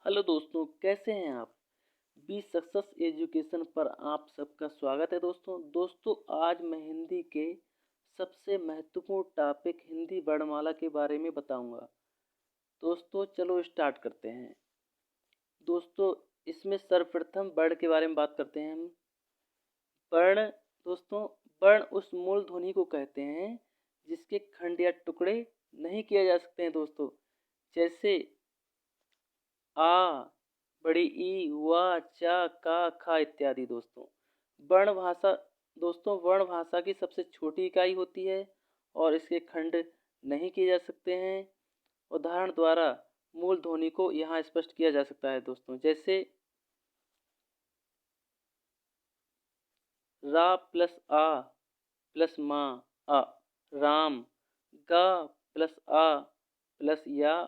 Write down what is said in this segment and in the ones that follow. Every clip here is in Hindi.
हेलो दोस्तों, कैसे हैं आप? बी सक्सेस एजुकेशन पर आप सबका स्वागत है दोस्तों। आज मैं हिंदी के सबसे महत्वपूर्ण टॉपिक हिंदी वर्णमाला के बारे में बताऊंगा। दोस्तों चलो स्टार्ट करते हैं। दोस्तों इसमें सर्वप्रथम वर्ण के बारे में बात करते हैं हम। वर्ण दोस्तों, वर्ण उस मूल ध्वनि को कहते हैं जिसके खंड या टुकड़े नहीं किए जा सकते हैं दोस्तों। जैसे आ, बड़ी ई, वा, चा, का, खा इत्यादि दोस्तों। वर्ण भाषा दोस्तों, वर्ण भाषा की सबसे छोटी इकाई होती है और इसके खंड नहीं किए जा सकते हैं। उदाहरण द्वारा मूल ध्वनि को यहाँ स्पष्ट किया जा सकता है दोस्तों। जैसे रा प्लस आ प्लस मा, आ, राम। गा प्लस आ प्लस या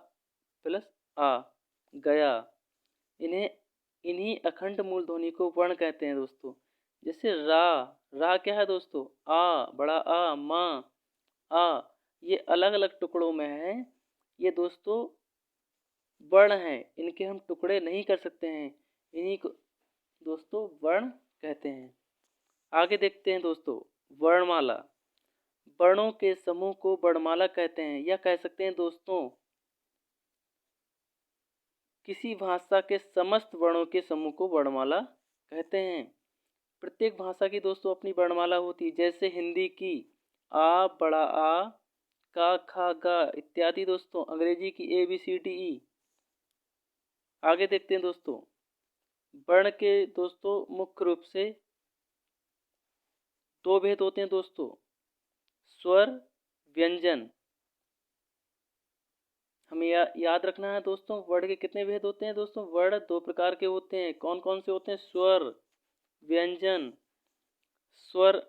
प्लस आ, गया। इन्हें इन्हीं अखंड मूल ध्वनि को वर्ण कहते हैं दोस्तों। जैसे रा, रा क्या है दोस्तों? आ, बड़ा आ, माँ, आ। ये अलग अलग टुकड़ों में है। ये दोस्तों वर्ण है, इनके हम टुकड़े नहीं कर सकते हैं। इन्हीं को दोस्तों वर्ण कहते हैं। आगे देखते हैं दोस्तों, वर्णमाला। वर्णों के समूह को वर्णमाला कहते हैं या कह सकते हैं दोस्तों किसी भाषा के समस्त वर्णों के समूह को वर्णमाला कहते हैं। प्रत्येक भाषा की दोस्तों अपनी वर्णमाला होती है। जैसे हिंदी की आ, बड़ा आ, का, खा, गा इत्यादि दोस्तों। अंग्रेजी की A B C D E. आगे देखते हैं दोस्तों, वर्ण के दोस्तों मुख्य रूप से दो भेद होते हैं दोस्तों। स्वर, व्यंजन। हमें याद रखना है दोस्तों, वर्ण के कितने भेद होते हैं दोस्तों? वर्ण दो प्रकार के होते हैं। कौन कौन से होते हैं? स्वर, व्यंजन। स्वर,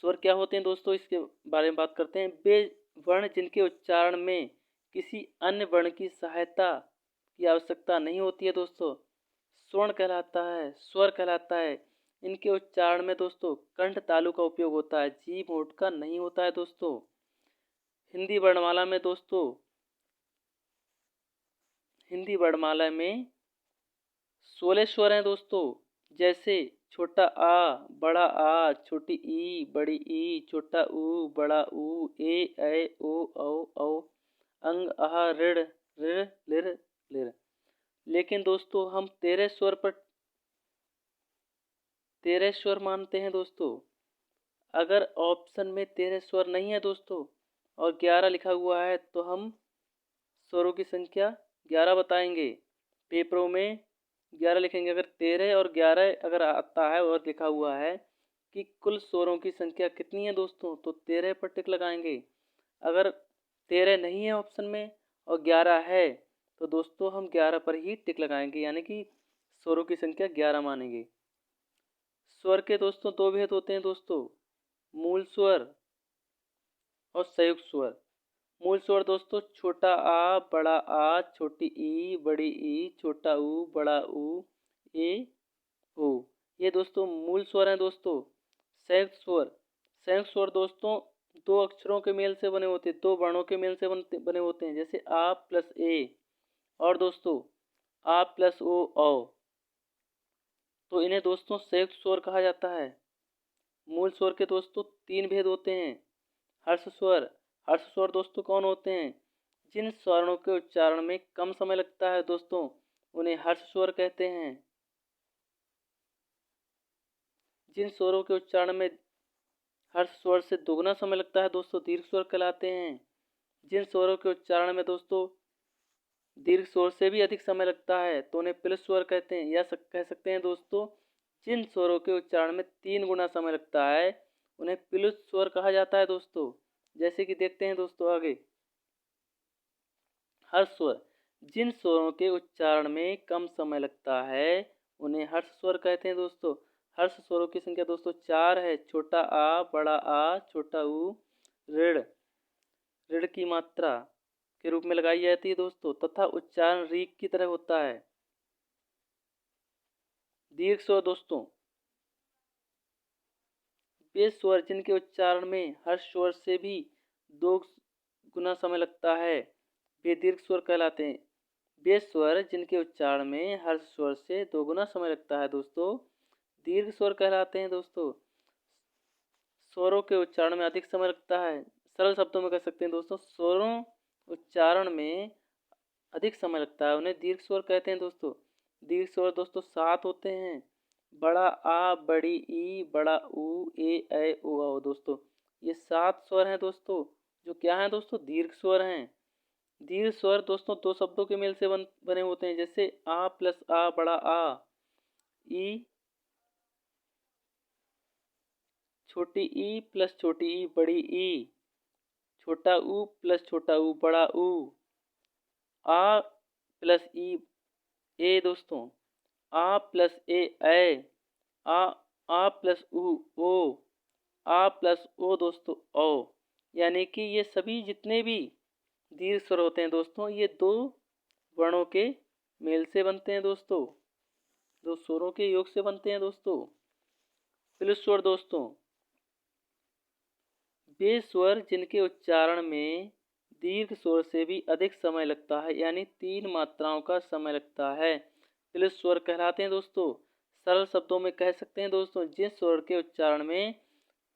स्वर क्या होते हैं दोस्तों? इसके बारे में बात करते हैं। वे वर्ण जिनके उच्चारण में किसी अन्य वर्ण की सहायता की आवश्यकता नहीं होती है दोस्तों, स्वर्ण कहलाता है, स्वर कहलाता है। इनके उच्चारण में दोस्तों कंठ तालु का उपयोग होता है, जीभ होंठ का नहीं होता है दोस्तों। हिंदी वर्णमाला में दोस्तों, हिंदी वर्णमाला में 16 स्वर हैं दोस्तों। जैसे छोटा आ, बड़ा आ, छोटी ई, बड़ी ई, छोटा ऊ, बड़ा ऊ, ऐ ओ औ औ, अंग अह, ऋण ऋ, लिर लिर। लेकिन दोस्तों हम 13 स्वर मानते हैं दोस्तों। अगर ऑप्शन में 13 स्वर नहीं है दोस्तों और 11 लिखा हुआ है तो हम स्वरों की संख्या 11 बताएंगे। पेपरों में 11 लिखेंगे। अगर 13 और 11 अगर आता है और लिखा हुआ है कि कुल स्वरों की संख्या कितनी है दोस्तों, तो 13 पर टिक लगाएंगे। अगर 13 नहीं है ऑप्शन में और 11 है तो दोस्तों हम 11 पर ही टिक लगाएंगे, यानी कि स्वरों की संख्या 11 मानेंगे। स्वर के दोस्तों दो भेद होते हैं दोस्तों, मूल स्वर और संयुक्त स्वर। मूल स्वर दोस्तों छोटा आ, बड़ा आ, छोटी ई, बड़ी ई, छोटा ऊ, बड़ा ऊ, ए ओ। ये दोस्तों मूल स्वर हैं दोस्तों। संयुक्त स्वर, संयुक्त स्वर दोस्तों दो अक्षरों के मेल से बने होते हैं, दो वर्णों के मेल से बने होते हैं। जैसे आ प्लस ए और दोस्तों आ प्लस ओ औ, तो इन्हें दोस्तों संयुक्त स्वर कहा जाता है। मूल स्वर के दोस्तों तीन भेद होते हैं। हर्ष स्वर, हर्ष स्वर दोस्तों कौन होते हैं? जिन स्वरों के उच्चारण में कम समय लगता है दोस्तों उन्हें हर्ष स्वर कहते हैं। जिन स्वरों के उच्चारण में हर्ष स्वर से दोगुना समय लगता है दोस्तों दीर्घ स्वर कहलाते हैं। जिन स्वरों के उच्चारण में दोस्तों दीर्घ स्वर से भी अधिक समय लगता है तो उन्हें प्लस स्वर कहते हैं। या कह सकते हैं दोस्तों जिन स्वरों के उच्चारण में 3 गुना समय लगता है उन्हें प्लुत स्वर कहा जाता है दोस्तों। जैसे कि देखते हैं दोस्तों आगे, हर्ष स्वर, जिन स्वरों के उच्चारण में कम समय लगता है उन्हें हर्ष स्वर कहते हैं दोस्तों। हर्ष स्वरों की संख्या दोस्तों 4 है। छोटा आ, बड़ा आ, छोटा ऊ, ऋण, ऋण की मात्रा के रूप में लगाई जाती है दोस्तों, तथा उच्चारण रीक की तरह होता है। दीर्घ स्वर दोस्तों वे स्वर जिनके उच्चारण में हर्ष स्वर से भी 2 गुना समय लगता है वे दीर्घ स्वर कहलाते हैं। वे स्वर जिनके उच्चारण में हर्ष स्वर से दोगुना समय लगता है दोस्तों, दीर्घ स्वर कहलाते हैं दोस्तों। स्वरों के उच्चारण में अधिक समय लगता है, सरल शब्दों में कह सकते हैं दोस्तों, स्वरों उच्चारण में अधिक समय लगता है, उन्हें दीर्घ स्वर कहते हैं दोस्तों। दीर्घ स्वर दोस्तों 7 होते हैं। बड़ा आ, बड़ी ई, बड़ा ऊ, ए, ऐ, ओ, औ दोस्तों, ये 7 स्वर हैं दोस्तों, जो क्या हैं दोस्तों, दीर्घ स्वर हैं। दीर्घ स्वर दोस्तों दो शब्दों के मेल से बने होते हैं, जैसे आ प्लस आ, बड़ा आ, ई, छोटी ई प्लस छोटी ई, बड़ी ई, छोटा ऊ प्लस छोटा ऊ, बड़ा ऊ, आ प्लस ई, ए दोस्तों, आ प्लस ए, ऐ, आ प्लस ऊ, ओ, आ प्लस ओ दोस्तों, औ। यानी कि ये सभी जितने भी दीर्घ स्वर होते हैं दोस्तों, ये दो वर्णों के मेल से बनते हैं दोस्तों, दो स्वरों के योग से बनते हैं दोस्तों। प्लस स्वर दोस्तों, वे स्वर जिनके उच्चारण में दीर्घ स्वर से भी अधिक समय लगता है, यानी 3 मात्राओं का समय लगता है, प्लस स्वर कहलाते हैं दोस्तों। सरल शब्दों में कह सकते हैं दोस्तों, जिस स्वर के उच्चारण में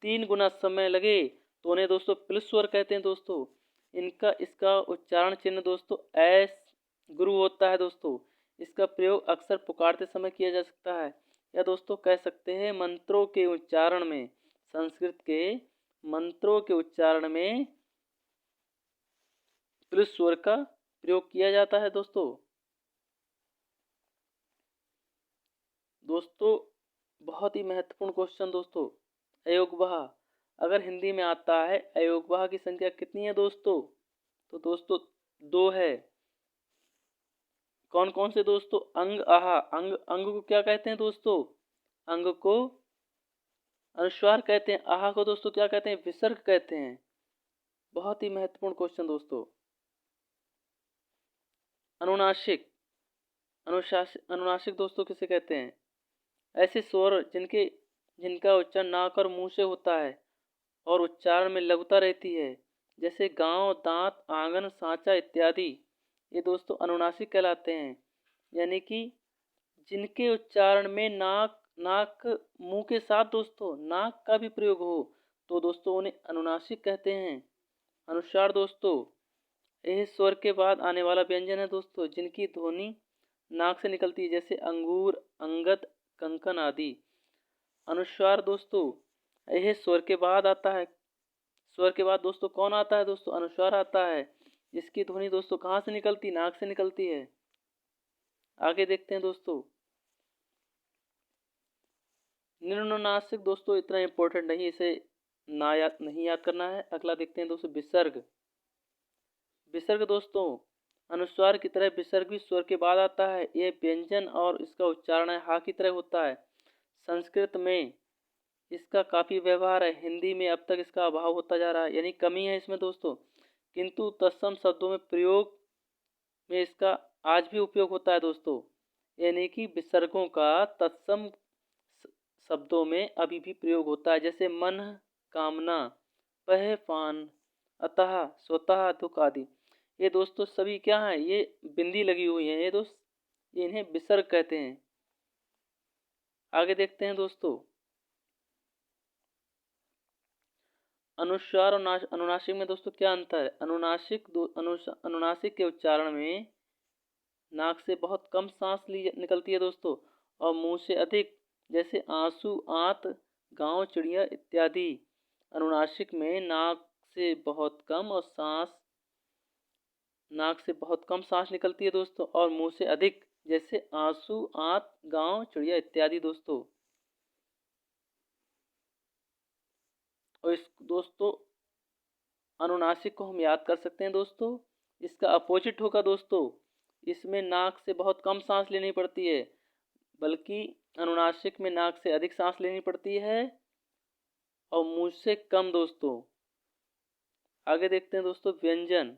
3 गुना समय लगे तो उन्हें दोस्तों प्लस स्वर कहते हैं दोस्तों। इसका उच्चारण चिन्ह दोस्तों एस गुरु होता है दोस्तों। इसका प्रयोग अक्सर पुकारते समय किया जा सकता है, या दोस्तों कह सकते हैं मंत्रों के उच्चारण में, संस्कृत के मंत्रों के उच्चारण में प्लस स्वर का प्रयोग किया जाता है दोस्तों। दोस्तों बहुत ही महत्वपूर्ण क्वेश्चन दोस्तों, अयोगवाह अगर हिंदी में आता है, अयोगवाह की संख्या कितनी है दोस्तों? तो दोस्तों 2 है। कौन कौन से दोस्तों? अंग, आहा। अंग को क्या कहते हैं दोस्तों? अंग को अनुस्वार कहते हैं। आहा को दोस्तों क्या कहते हैं? विसर्ग कहते हैं। बहुत ही महत्वपूर्ण क्वेश्चन दोस्तों। अनुनासिक अनुनासिक दोस्तों किसे कहते हैं? ऐसे स्वर जिनका उच्चारण नाक और मुंह से होता है और उच्चारण में लघुता रहती है, जैसे गांव, दांत, आंगन, सांचा इत्यादि, ये दोस्तों अनुनासिक कहलाते हैं। यानी कि जिनके उच्चारण में नाक मुंह के साथ दोस्तों नाक का भी प्रयोग हो, तो दोस्तों उन्हें अनुनासिक कहते हैं। अनुस्वार दोस्तों यह स्वर के बाद आने वाला व्यंजन है दोस्तों, जिनकी ध्वनि नाक से निकलती है, जैसे अंगूर, अंगद, कंकन आदि। अनुस्वार दोस्तों यह स्वर के बाद आता है। स्वर के बाद दोस्तों कौन आता है दोस्तों? अनुस्वार आता है। इसकी ध्वनि दोस्तों कहाँ से निकलती? नाक से निकलती है। आगे देखते हैं दोस्तों। निम्नानुनासिक दोस्तों इतना इंपॉर्टेंट नहीं, इसे नहीं याद करना है। अगला देखते हैं दोस्तों विसर्ग। विसर्ग दोस्तों अनुस्वार की तरह विसर्ग भी स्वर के बाद आता है। यह व्यंजन और इसका उच्चारण है हा की तरह होता है। संस्कृत में इसका काफ़ी व्यवहार है, हिंदी में अब तक इसका अभाव होता जा रहा है, यानी कमी है इसमें दोस्तों। किंतु तत्सम शब्दों में प्रयोग में इसका आज भी उपयोग होता है दोस्तों। यानी कि विसर्गों का तत्सम शब्दों में अभी भी प्रयोग होता है, जैसे मन, कामना, पह, पान, अतः, स्वतः, दुख आदि। ये दोस्तों सभी क्या हैं? ये बिंदी लगी हुई हैं, ये दोस्त इन्हें विसर्ग कहते हैं। आगे देखते हैं दोस्तों। अनुस्वार और अनुनासिक में दोस्तों क्या अंतर है? अनुनासिक के उच्चारण में नाक से बहुत कम सांस निकलती है दोस्तों, और मुंह से अधिक, जैसे आंसू, आंत, गांव, चिड़िया इत्यादि। अनुनासिक में नाक से बहुत कम सांस निकलती है दोस्तों, और मुंह से अधिक, जैसे आंसू, आंत, गांव, चिड़िया इत्यादि दोस्तों। और इस दोस्तों अनुनासिक को हम याद कर सकते हैं दोस्तों। इसका अपोजिट होगा दोस्तों, इसमें नाक से बहुत कम सांस लेनी पड़ती है, बल्कि अनुनासिक में नाक से अधिक सांस लेनी पड़ती है और मुंह से कम दोस्तों। आगे देखते हैं दोस्तों व्यंजन।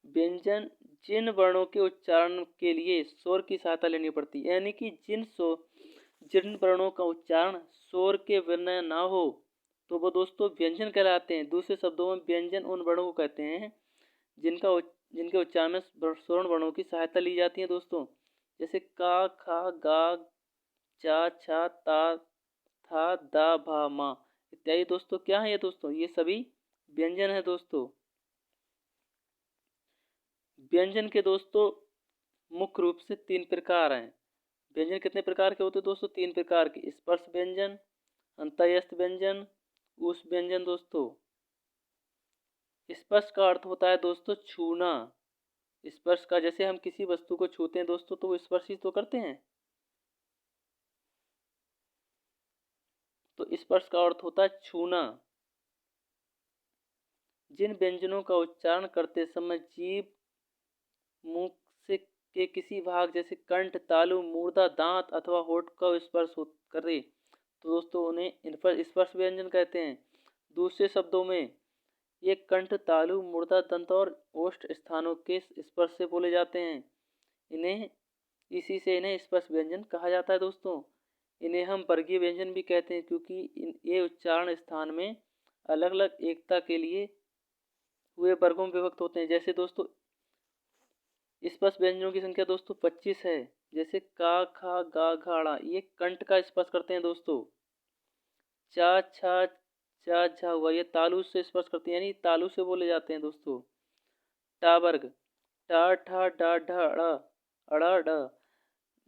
व्यंजन जिन वर्णों के उच्चारण के लिए स्वर की सहायता लेनी पड़ती है, यानी कि जिन वर्णों का उच्चारण स्वर के बिना ना हो, तो वो दोस्तों व्यंजन कहलाते हैं। दूसरे शब्दों में व्यंजन उन वर्णों को कहते हैं जिनका जिनके उच्चारण में स्वर्ण वर्णों की सहायता ली जाती है दोस्तों, जैसे का, खा, गा, चा, छा, ता, था, दा, भा, मा इत्यादि। दोस्तों क्या है ये दोस्तों? ये सभी व्यंजन है दोस्तों। व्यंजन के दोस्तों मुख्य रूप से 3 प्रकार हैं। व्यंजन कितने प्रकार के होते हैं दोस्तों? 3 प्रकार के। स्पर्श व्यंजन, अंतःस्थ व्यंजन, ऊष्म व्यंजन दोस्तों। स्पर्श का अर्थ होता है दोस्तों छूना। स्पर्श का, जैसे हम किसी वस्तु को छूते हैं दोस्तों तो वो स्पर्श ही तो करते हैं। तो स्पर्श का अर्थ होता है छूना। जिन व्यंजनों का उच्चारण करते समय जीभ मुख से के किसी भाग जैसे कंठ, तालु, मूर्धा, दांत अथवा होठ का स्पर्श करे तो दोस्तों उन्हें इन पर स्पर्श व्यंजन कहते हैं। दूसरे शब्दों में ये कंठ, तालु, मूर्धा, दंत और ओष्ठ स्थानों के स्पर्श से बोले जाते हैं। इसी से इन्हें स्पर्श व्यंजन कहा जाता है दोस्तों। इन्हें हम वर्गीय व्यंजन भी कहते हैं क्योंकि ये उच्चारण स्थान में अलग अलग एकता के लिए हुए वर्गों में विभक्त होते हैं। जैसे दोस्तों स्पर्श व्यंजनों की संख्या दोस्तों 25 है। जैसे का, खा, गा, घाड़ा ये कंठ का स्पर्श करते हैं दोस्तों। चा, छा, जा, झा हुआ ये तालु से स्पर्श करते हैं, यानी तालु से बोले जाते हैं दोस्तों। टा वर्ग, टा, ठा, डा, ढा, अड़ा, अड़ा, ड,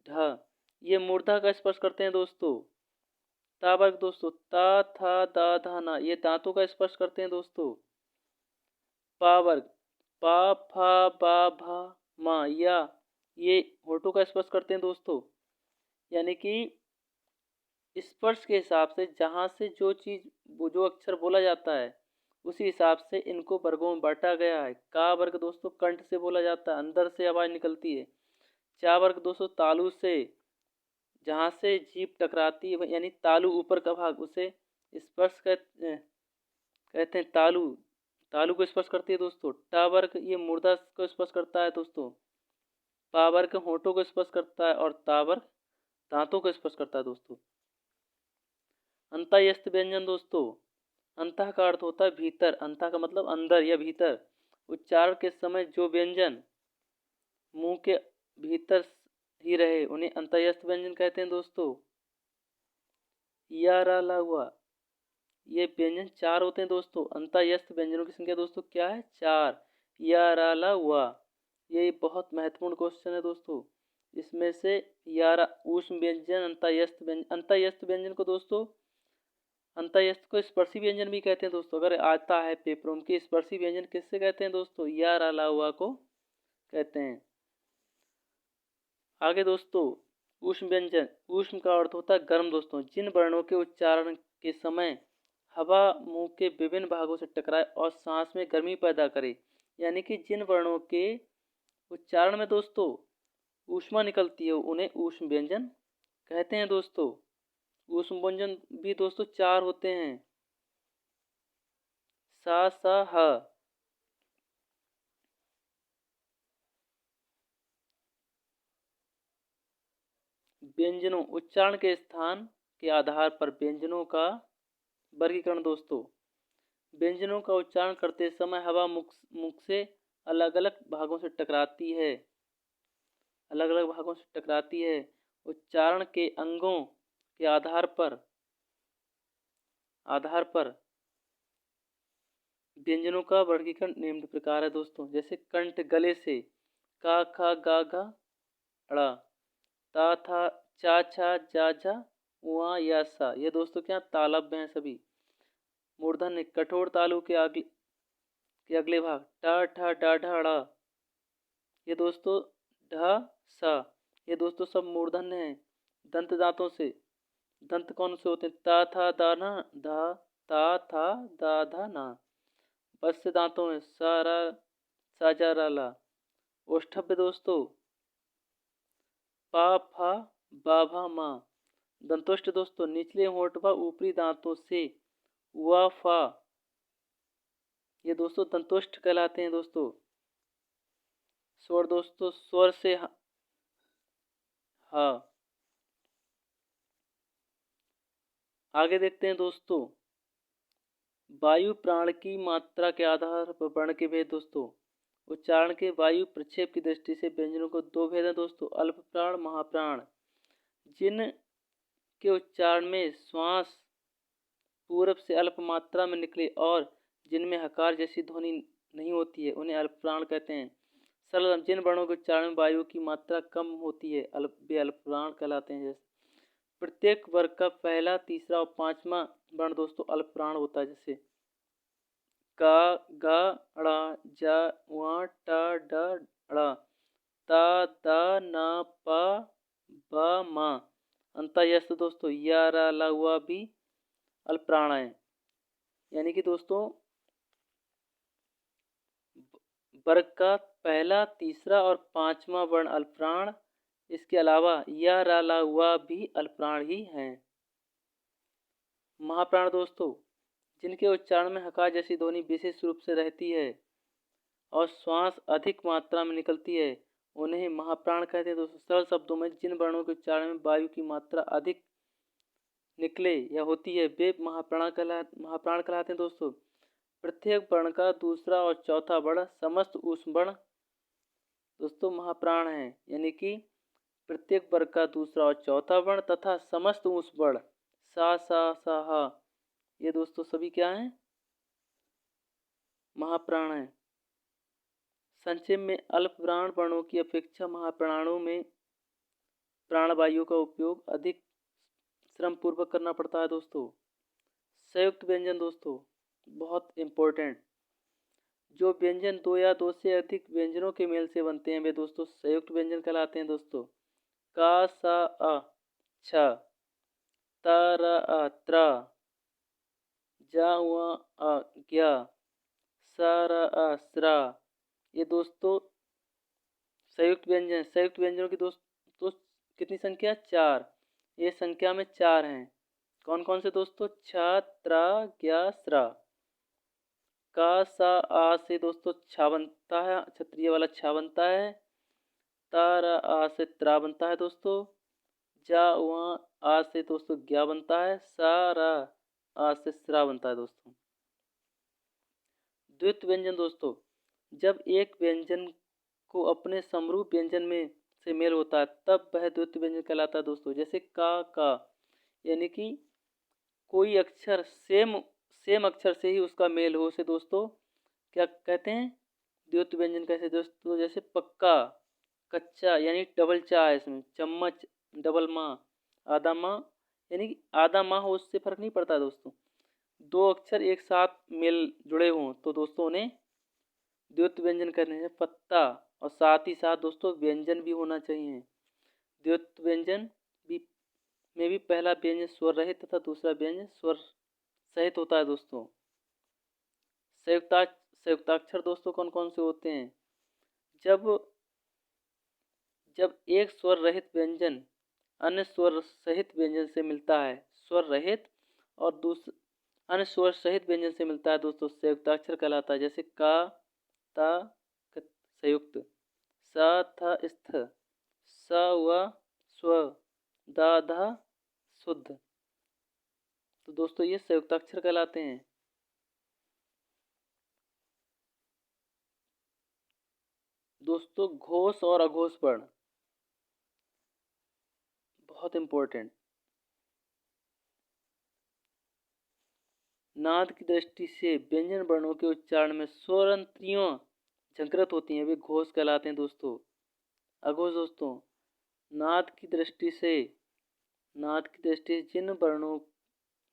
ढ ये मूर्धा का स्पर्श करते हैं दोस्तों। ता वर्ग दोस्तों, ता, था, दा, धा, ना ये दांतों का स्पर्श करते हैं दोस्तों। पा वर्ग, पा, फा, बा, भा, मा या ये होठों का स्पर्श करते हैं दोस्तों। यानी कि स्पर्श के हिसाब से जहाँ से जो अक्षर बोला जाता है उसी हिसाब से इनको वर्गों में बांटा गया है। का वर्ग दोस्तों कंठ से बोला जाता है, अंदर से आवाज निकलती है। चा वर्ग दोस्तों तालु से, जहाँ से जीभ टकराती है यानी तालु ऊपर का भाग उसे स्पर्श कहते हैं। तालु तालु को स्पर्श करती है दोस्तों। टा वर्ग ये मूर्धा को स्पर्श करता है दोस्तों। पा वर्ग होठों को स्पर्श करता है और ता वर्ग दांतों को स्पर्श करता है दोस्तों। अंतःस्थ व्यंजन दोस्तों, अंतः का अर्थ होता है भीतर, अंतः का मतलब अंदर या भीतर। उच्चारण के समय जो व्यंजन मुंह के भीतर ही रहे उन्हें अंतःस्थ व्यंजन कहते हैं दोस्तों। या, रा, ला हुआ ये व्यंजन 4 होते हैं दोस्तों। अंतःस्थ व्यंजनों की संख्या दोस्तों क्या है? 4। या, रा, ला, हुआ ये बहुत महत्वपूर्ण क्वेश्चन है दोस्तों। इसमें से या, ऊष्म व्यंजन, अंतःस्थ व्यंजन को दोस्तों अंतःस्थ को स्पर्शी व्यंजन भी कहते हैं दोस्तों। अगर आता है पेपरों में कि स्पर्शी व्यंजन किससे कहते हैं दोस्तों? या, रा, ला, हुआ को कहते हैं। आगे दोस्तों ऊष्म व्यंजन, ऊष्म का अर्थ होता है गर्म दोस्तों। जिन वर्णों के उच्चारण के समय हवा मुंह के विभिन्न भागों से टकराए और सांस में गर्मी पैदा करे, यानी कि जिन वर्णों के उच्चारण में दोस्तों ऊष्मा निकलती है उन्हें ऊष्म व्यंजन कहते हैं दोस्तों। ऊष्म व्यंजन भी दोस्तों 4 होते हैं। सा, सा, ह। व्यंजनों, उच्चारण के स्थान के आधार पर व्यंजनों का वर्गीकरण दोस्तों। व्यंजनों का उच्चारण करते समय हवा मुख से अलग अलग भागों से टकराती है, अलग अलग भागों से टकराती है। उच्चारण के अंगों के आधार पर व्यंजनों का वर्गीकरण निम्न प्रकार है दोस्तों। जैसे कंठ गले से का, खा, गा, घा, अड़ा, ता, था, चा, छा, जा, झा, उआ, या, सा ये दोस्तों क्या तालव्य हैं सभी। मूर्धन्य कठोर तालु के अगले भाग टा, ठा, डा, ढा, ड़ा ये दोस्तों ढ, सा ये दोस्तों सब मूर्धन्य हैं। दंत दांतों से, दंत कौन से होते हैं? ता, था, दा, ना, धा, ता, था, दा, धा, ना। वत्स दांतों में सा, रा, सा, जा, रा, ला। ओष्ठभ्य दोस्तों पा, फा, बा, भा, मा। दंतोष्ठ दोस्तों निचले होंठ व ऊपरी दांतों से वा, फा ये दोस्तों दंतोष्ठ कहलाते हैं दोस्तों। स्वर दोस्तों स्वर से हा। आगे देखते हैं दोस्तों वायु प्राण की मात्रा के आधार पर वर्ण के भेद दोस्तों। उच्चारण के वायु प्रक्षेप की दृष्टि से व्यंजनों को दो भेद हैं दोस्तों, अल्प प्राण महाप्राण। जिन के उच्चारण में श्वास पूर्व से अल्प मात्रा में निकले और जिनमें हकार जैसी ध्वनि नहीं होती है उन्हें अल्प प्राण कहते हैं। सरल, जिन वर्णों के उच्चारण में वायु की मात्रा कम होती है वे अल्प प्राण कहलाते हैं। जैसे प्रत्येक वर्ग का पहला, तीसरा और पांचवा वर्ण दोस्तों अल्प प्राण होता है। जैसे का, गा, ड़ा, जा, वा, टा, डा, ड़ा, ता, दा, ना, पा, बा, मा। अंतःयस्त दोस्तों या, रा, ला, हुआ भी अल्प प्राण है। यानी कि दोस्तों वर्ग का पहला, तीसरा और पांचवा वर्ण अल्प प्राण, इसके अलावा या, रा, ला, हुआ भी अल्प प्राण ही हैं। महाप्राण दोस्तों जिनके उच्चारण में हकार जैसी ध्वनि विशेष रूप से रहती है और श्वास अधिक मात्रा में निकलती है उन्हें महाप्राण कहते हैं दोस्तों। सरल शब्दों में जिन वर्णों के उच्चारण में वायु की मात्रा अधिक निकले या होती है वे महाप्राण कहलाते हैं दोस्तों। प्रत्येक वर्ण का दूसरा और चौथा वर्ण समस्त ऊष्म वर्ण दोस्तों महाप्राण है। यानी कि प्रत्येक वर्ग का दूसरा और चौथा वर्ण तथा समस्त ऊष्म वर्ण सा, सा, सा, हा, ये दोस्तों सभी क्या हैं? महाप्राण है। संक्षेप में अल्प प्राण वर्णों की अपेक्षा महाप्राणों में प्राणवायु का उपयोग अधिक श्रम पूर्वक करना पड़ता है दोस्तों। संयुक्त व्यंजन दोस्तों बहुत इंपॉर्टेंट, जो व्यंजन दो या दो से अधिक व्यंजनों के मेल से बनते हैं वे दोस्तों संयुक्त व्यंजन कहलाते हैं दोस्तों। का, सा, अ, छ, त, र, अ, त्र, जा, व, अ, ज्ञ, स, र, अ, स्र, ये दोस्तों संयुक्त व्यंजन। संयुक्त व्यंजनों की दोस्तों कितनी संख्या? 4। ये संख्या में 4 हैं। कौन कौन से दोस्तों? छ, त्र, ज्ञ, स्र। का, सा, आ से दोस्तों छा बनता है, क्षत्रिय वाला छा बनता है। त, र, आ से त्रा बनता है दोस्तों। जा, व, आ से दोस्तों ज्ञ बनता है। स, र, आ से स्रा बनता है दोस्तों। द्वित्व व्यंजन दोस्तों जब एक व्यंजन को अपने समरूप व्यंजन में से मेल होता है तब वह द्वित्व व्यंजन कहलाता है दोस्तों। जैसे का, यानी कि कोई अक्षर सेम अक्षर से ही उसका मेल हो उसे दोस्तों क्या कहते हैं? द्वित्व व्यंजन। कैसे दोस्तों? जैसे पक्का, कच्चा, यानी डबल चा है इसमें। चम्मच, डबल माँ, आधा माँ, यानी कि आधा माँ हो उससे फर्क नहीं पड़ता दोस्तों। दो अक्षर एक साथ मिल जुड़े हों तो दोस्तों उन्हें द्वित्व व्यंजन करने हैं। पत्ता और साथ ही साथ दोस्तों व्यंजन भी होना चाहिए। द्वित्व व्यंजन में भी पहला व्यंजन स्वर रहित तथा दूसरा व्यंजन स्वर सहित होता है दोस्तों। संयुक्ताक्षर दोस्तों कौन कौन से होते हैं? जब एक स्वर रहित व्यंजन अन्य स्वर सहित व्यंजन से मिलता है, स्वर रहित और अन्य स्वर सहित व्यंजन से मिलता है दोस्तों संयुक्ताक्षर कहलाता है। जैसे का, ता संयुक्त, स, थ स्थ, स, व स्व, द, ध शुद्ध। तो दोस्तों ये संयुक्ताक्षर कहलाते हैं। दोस्तों घोष और अघोष वर्ण बहुत इंपॉर्टेंट। नाद की दृष्टि से व्यंजन वर्णों के उच्चारण में स्वरंत्रियां झंकृत होती हैं वे घोष कहलाते हैं दोस्तों। अघोष दोस्तों नाद की दृष्टि से जिन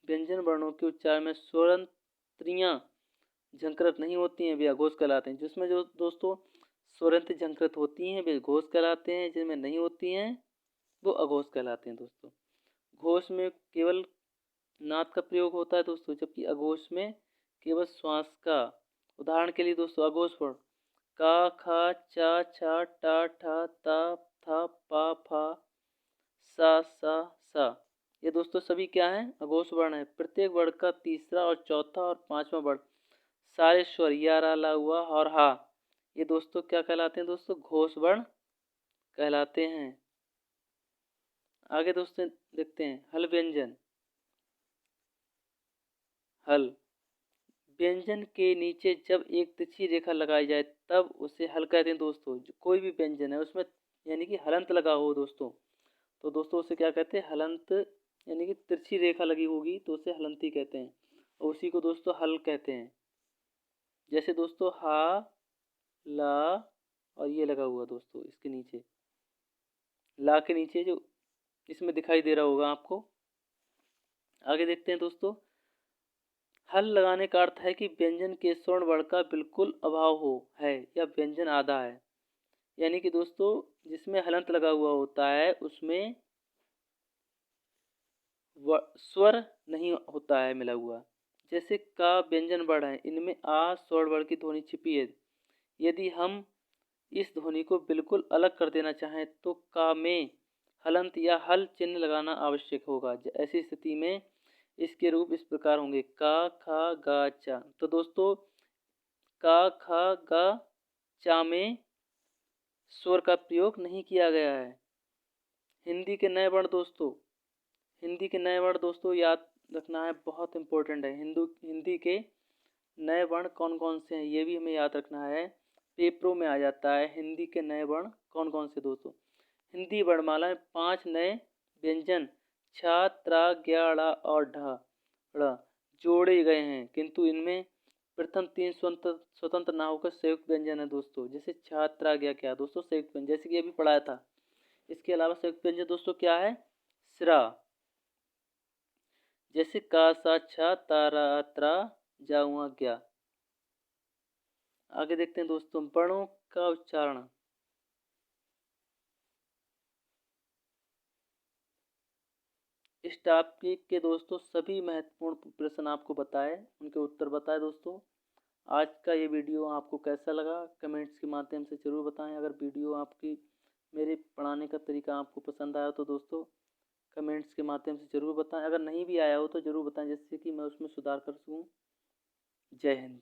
व्यंजन वर्णों के उच्चारण में स्वरंत्रियां झंकृत नहीं होती हैं वे अघोष कहलाते हैं। जिसमें जो दोस्तों स्वरंत झंकृत होती हैं वे घोष कहलाते हैं, जिनमें नहीं होती हैं वो अघोष कहलाते हैं दोस्तों। घोष में केवल नाद का प्रयोग होता है दोस्तों, जबकि अघोष में केवल श्वास का। उदाहरण के लिए दोस्तों अघोष वर्ण का, खा, चा, छा, टा, ठा, ता, था, पा, फा, सा, सा, सा, ये दोस्तों सभी क्या हैं? अघोष वर्ण है। प्रत्येक वर्ण का तीसरा और चौथा और पांचवा वर्ण सारे स्वर या, रा, ला, हुआ और हा ये दोस्तों क्या कहलाते हैं दोस्तों? घोष वर्ण कहलाते हैं। आगे दोस्तों देखते हैं हल व्यंजन। हल व्यंजन के नीचे जब एक तिरछी रेखा लगाई जाए तब उसे हल कहते हैं दोस्तों। कोई भी व्यंजन है उसमें यानी कि हलंत लगा हो दोस्तों, तो दोस्तों उसे क्या कहते हैं? हलंत। यानी कि तिरछी रेखा लगी होगी तो उसे हलंती कहते हैं, और उसी को दोस्तों हल कहते हैं। जैसे दोस्तों हा, ला और ये लगा हुआ दोस्तों इसके नीचे, ला के नीचे जो इसमें दिखाई दे रहा होगा आपको। आगे देखते हैं दोस्तों। हल लगाने का अर्थ है कि व्यंजन के स्वर्ण वर्ण का बिल्कुल अभाव हो है या व्यंजन आधा है। यानी कि दोस्तों जिसमें हलंत लगा हुआ होता है उसमें स्वर नहीं होता है मिला हुआ। जैसे का व्यंजन वर्ण है, इनमें आ स्वर्ण वर्ण की ध्वनि छिपी है। यदि हम इस ध्वनि को बिल्कुल अलग कर देना चाहें तो का में हलंत या हल चिन्ह लगाना आवश्यक होगा। ऐसी स्थिति में इसके रूप इस प्रकार होंगे का खा गा चा। तो दोस्तों का खा गा चा में स्वर का प्रयोग नहीं किया गया है। हिंदी के नए वर्ण दोस्तों, हिंदी के नए वर्ण दोस्तों याद रखना है, बहुत इंपॉर्टेंट है। हिंदी के नए वर्ण कौन कौन से हैं ये भी हमें याद रखना है। पेपरों में आ जाता है हिंदी के नए वर्ण कौन कौन से दोस्तों। हिंदी वर्णमाला में 5 नए व्यंजन छ, त्र, ज्ञ, ड़ और ढ जोड़े गए हैं, किंतु इनमें प्रथम 3 स्वतंत्र ना होकर संयुक्त व्यंजन है दोस्तों। जैसे छ, त्र, ज्ञ क्या दोस्तों? संयुक्त व्यंजन, जैसे कि अभी पढ़ाया था। इसके अलावा संयुक्त व्यंजन दोस्तों क्या है? स्रा, जैसे का सा छ तारा त्रा जाऊआ ज्ञा। आगे देखते हैं दोस्तों वर्णों का उच्चारण। इस टॉपिक के दोस्तों सभी महत्वपूर्ण प्रश्न आपको बताए, उनके उत्तर बताए दोस्तों। आज का ये वीडियो आपको कैसा लगा कमेंट्स के माध्यम से ज़रूर बताएं। अगर वीडियो आपकी मेरे पढ़ाने का तरीका आपको पसंद आया तो दोस्तों कमेंट्स के माध्यम से ज़रूर बताएं। अगर नहीं भी आया हो तो ज़रूर बताएं, जिससे कि मैं उसमें सुधार कर सकूं। जय हिंद।